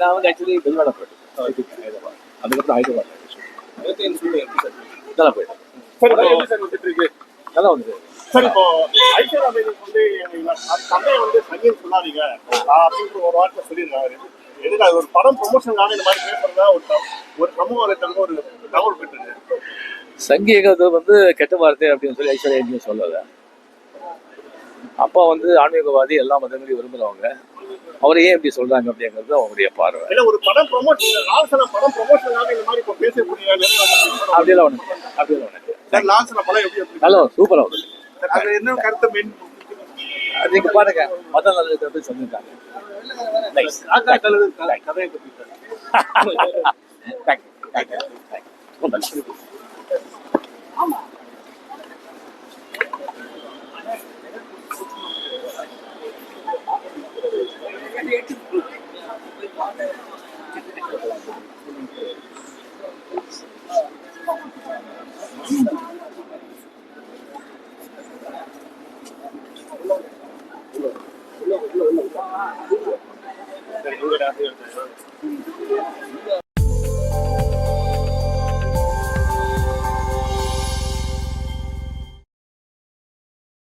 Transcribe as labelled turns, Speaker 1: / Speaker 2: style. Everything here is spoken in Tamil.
Speaker 1: நான் வந்து ஆக்சுவலி வெளிநாடு போயிட்டேன் ஹைதராபாத். அதுக்கப்புறம் ஹைதராபாத் நல்லா போயிட்டேன்.
Speaker 2: சரி, எப்படி சார் வந்துட்டு இருக்கு?
Speaker 1: நல்லா வந்து
Speaker 2: சார், இப்போ ஐஸ்வர்யா வந்து கதையை வந்து சங்கின்னு சொல்லாதீங்க அப்படின்னு ஒரு வார்த்தை சொல்லியிருக்காரு. எதுக்கு அது ஒரு படம் ப்ரொமோஷனுக்காக இந்த மாதிரி பேசுறதா ஒரு சமூக வலைத்தளம் ஒரு தகவல் பெற்று
Speaker 1: சங்கீகத்தை வந்து கெட்ட வார்த்தை அப்படின்னு சொல்லி ஐஸ்வர்யா எங்கேயும் சொல்லலை. அப்பா வந்து ஆன்மீகவாதி, எல்லா மதங்களையும் விரும்புகிறவங்க. அவரை ஏன் இப்படி சொல்றாங்க அப்படிங்கிறது அவங்களுடைய பார்வை.
Speaker 2: இல்லை, ஒரு படம் ப்ரொமோஷன் லால்சன படம் ப்ரொமோஷனுக்காக இந்த மாதிரி இப்போ பேசக்கூடிய
Speaker 1: அப்படியெல்லாம் உனக்கு
Speaker 2: சார் லால்சன படம் எப்படி
Speaker 1: நல்லா சூப்பராக வருது.
Speaker 2: அது என்ன கருத்தை மெயின்
Speaker 1: நீங்க பாருங்க, மத நல்லதை பற்றி சொல்லியிருக்காங்க.
Speaker 2: கதையை பற்றி